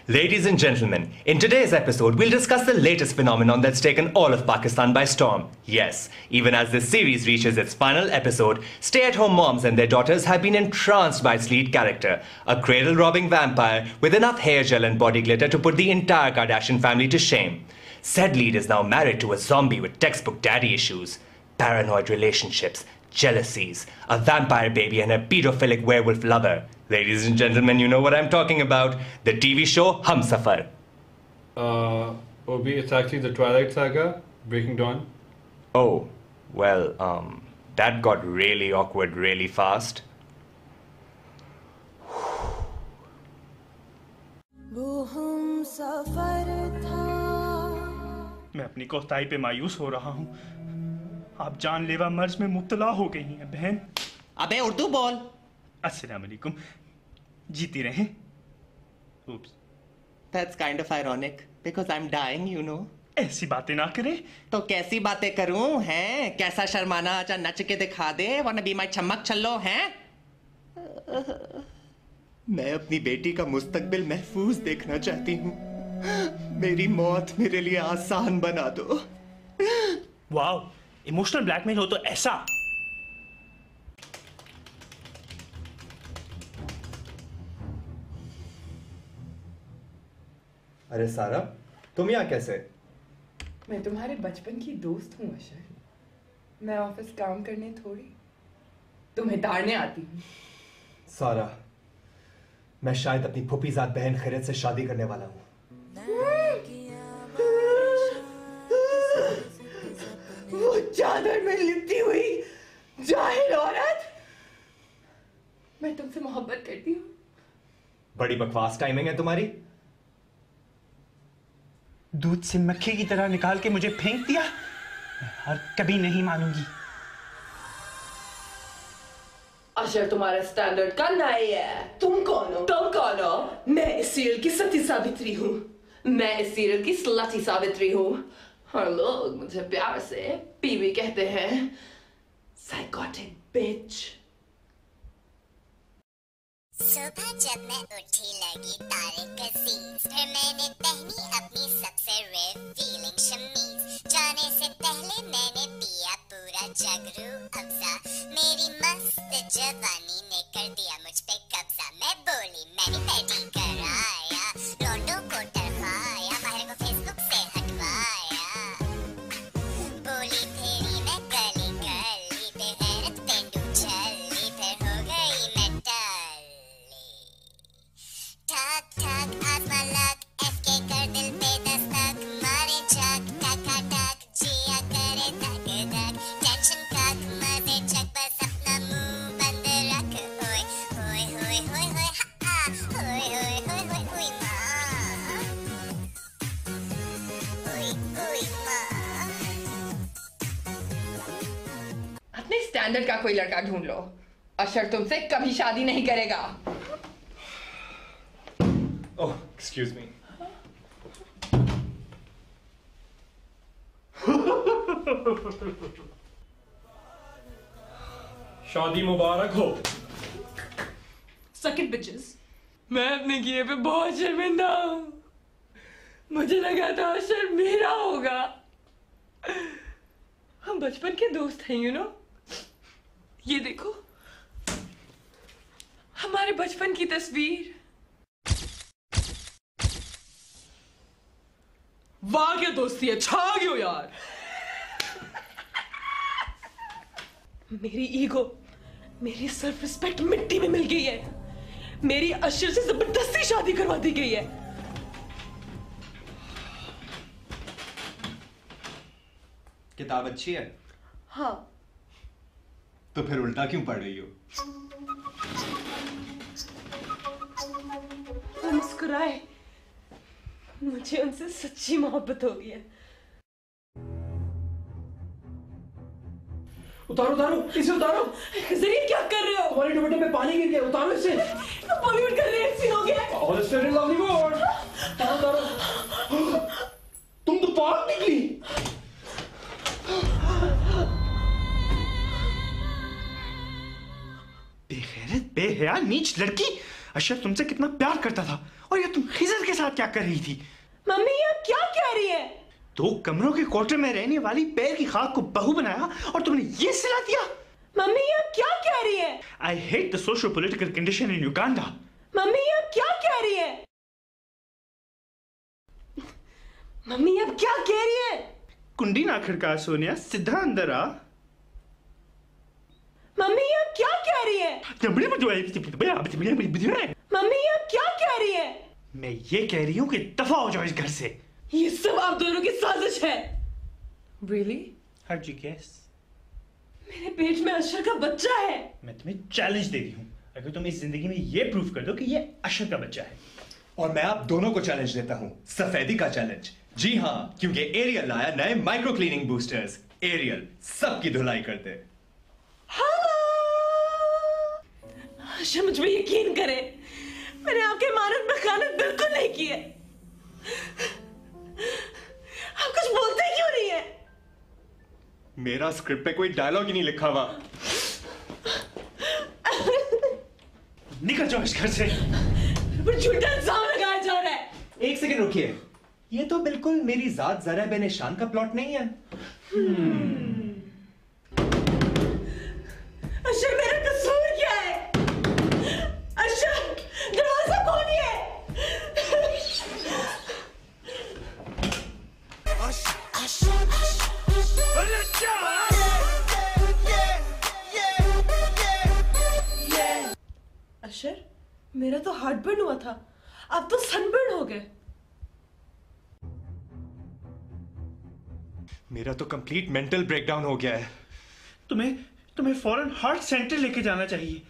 Ladies and gentlemen, in today's episode, we'll discuss the latest phenomenon that's taken all of Pakistan by storm. Yes, even as this series reaches its final episode, stay-at-home moms and their daughters have been entranced by its lead character, a cradle-robbing vampire with enough hair gel and body glitter to put the entire Kardashian family to shame. Said lead is now married to a zombie with textbook daddy issues, paranoid relationships, jealousies, a vampire baby and a pedophilic werewolf lover. Ladies and gentlemen, you know what I'm talking about. The TV show Humsafar. Obi, it's actually the Twilight Saga, Breaking Dawn. Oh, well, that got really awkward really fast. मैं अपनी कोताही पे मायूस हो रहा हूँ। आप जानलेवा मर्ज में मुब्तला हो गई हैं बहन। अबे उर्दू बोल। अस्सलाम वालेकुम। जीती रहें। Oops. That's kind of ironic because I'm dying, you know. ऐसी बातें ना करें। तो कैसी बातें करूं हैं? कैसा शर्माना, आजा नच के दिखा दे, वरना बी माई चमक चलो हैं। मैं अपनी बेटी का मुस्तकबिल महफूज देखना चाहती हूँ। मेरी मौत मेरे लिए आसान बना दो। वाओ, इमोशनल ब्लैकमेल हो तो ऐसा। अरे सारा, तुम यहाँ कैसे? मैं तुम्हारे बचपन की दोस्त हूँ अशर। मैं ऑफिस काम करने थोड़ी, तुम्हें ताड़ने आती हूँ। सारा, मैं शायद अपनी फूफीजाद बहन खैरत से शादी करने वाला हूँ। वो चादर में लिपटी हुई जाहिल औरत। मैं तुमसे मोहब्बत करती हूँ। बड़ी बकवास टाइमिंग है तुम्हारी। दूध से मक्खी की तरह निकाल के मुझे फेंक दिया। मैं और कभी नहीं मानूंगी। अशर तुम्हारा स्टैंडर्ड का नहीं है। तुम कौन हो? तुम कौन हो? मैं इस सीरियल की सती सावित्री हूँ। मैं इस सीरियल की स्लटी सावित्री हूँ। और लोग मुझे प्यार से पीवी कहते हैं। साइकोटिक बिच। सुबह जब मैं उठी लगी तारे कसीज, फिर मैंने पहनी अपनी सबसे रेयर फीलिंग शमीज। जाने से पहले मैंने पिया पूरा जगरू अफ़ज़ा। मेरी मस्त जवानी ने कर दिया मुझ पे कब्जा। मैं बोली मैंने पैटी कराया, लौंडों को डरवाया, माहिर को फेसबुक से हटवाया। बोली फेरी मैं गली गली पे हैरत पेंडू चली, फिर हो गई मैं ठक ठक आसमां लग एफके कर दिल पे दस्तक मारे चक टका टक जिया करे धक धक टेंशन काक मजे चक बस अपना मुंह बंद रख। ओए ओए ओए ओए ओए हा ओए ओए ओए ओए ओए माँ ओए ओए माँ। अपने स्टैंडर्ड का कोई लड़का ढूंढ लो। अशर तुमसे कभी शादी नहीं करेगा। Oh, excuse me. शादी मुबारक हो। Suck it, bitches. मैं अपने किए पे बहुत शर्मिंदा हूँ। मुझे लगा था अशर मेरा होगा। हम बचपन के दोस्त हैं, you know? ये देखो, हमारे बचपन की तस्वीर। वाह क्या दोस्ती है, छा गयो यार। मेरी ईगो, मेरी सेल्फ रिस्पेक्ट मिट्टी में मिल गई है। मेरी अशर से जबरदस्ती शादी करवा दी गई है। किताब अच्छी है? हाँ। तो फिर उल्टा क्यों पढ़ रही हो? वो मुस्कुराए, मुझे उनसे सच्ची मोहब्बत हो गई है। उतारो उतारो, इसे उतारो। जरीन क्या कर रहे हो? तुम्हारे दुपट्टे पे पानी गिर गया, उतारो इसे। बॉलीवुड का रेप सीन हो गया। All is fair in Bollywood। उतारो उतारो। तुम तो पाक निकली। बेगैरत बेहया नीच लड़की। अशर तुमसे कितना प्यार करता था और ये तुम खिजर के साथ क्या कर रही थी? मम्मी ये आप क्या कह रही है? 2 कमरों के क्वार्टर में रहने वाली पैर की खाक को बहू बनाया और तुमने ये सिला दिया? मम्मी ये आप क्या कह रही है? I hate the socio political condition in Uganda. Mummy ये आप क्या कह रही है? मम्मी आप क्या कह रही है? कुंडी ना खड़का सोनिया, सीधा अंदर आ। मम्मी ये आप क्या कह रही है? मम्मी ये आप क्या कह रही है? मैं ये कह रही हूँ कि दफा हो जाओ इस घर से। ये सब आप दोनों की साजिश है। Really? How'd you guess? मेरे पेट में अशर का बच्चा है। मैं तुम्हें चैलेंज दे रही हूँ, अगर तुम इस जिंदगी में ये प्रूव कर दो कि ये अशर का बच्चा है। और मैं आप दोनों को चैलेंज देता हूं, सफेदी का चैलेंज। जी हां, क्योंकि एरियल लाया नए माइक्रो क्लीनिंग बूस्टर्स। एरियल सबकी धुलाई कर दे। अशर मुझ पे यकीन करे, मैंने आपके मानद में खानत बिल्कुल नहीं की है। आप कुछ बोलते क्यों नहीं है? मेरा स्क्रिप्ट पे कोई डायलॉग ही नहीं लिखा हुआ। निकल जाओ इस घर से। पर झूठा इल्जाम लगाया जा रहा है। एक सेकंड रुकिए, ये तो बिल्कुल मेरी जात जरा बेनिशान का प्लॉट नहीं है। अशर मेरा कसूर क्या है? अशर दरवाजा खोलिए। अशर मेरा तो हार्ट बर्न हुआ था, अब तो सनबर्न हो गए। मेरा तो कंप्लीट मेंटल ब्रेकडाउन हो गया है। तुम्हें फौरन हार्ट सेंटर लेके जाना चाहिए।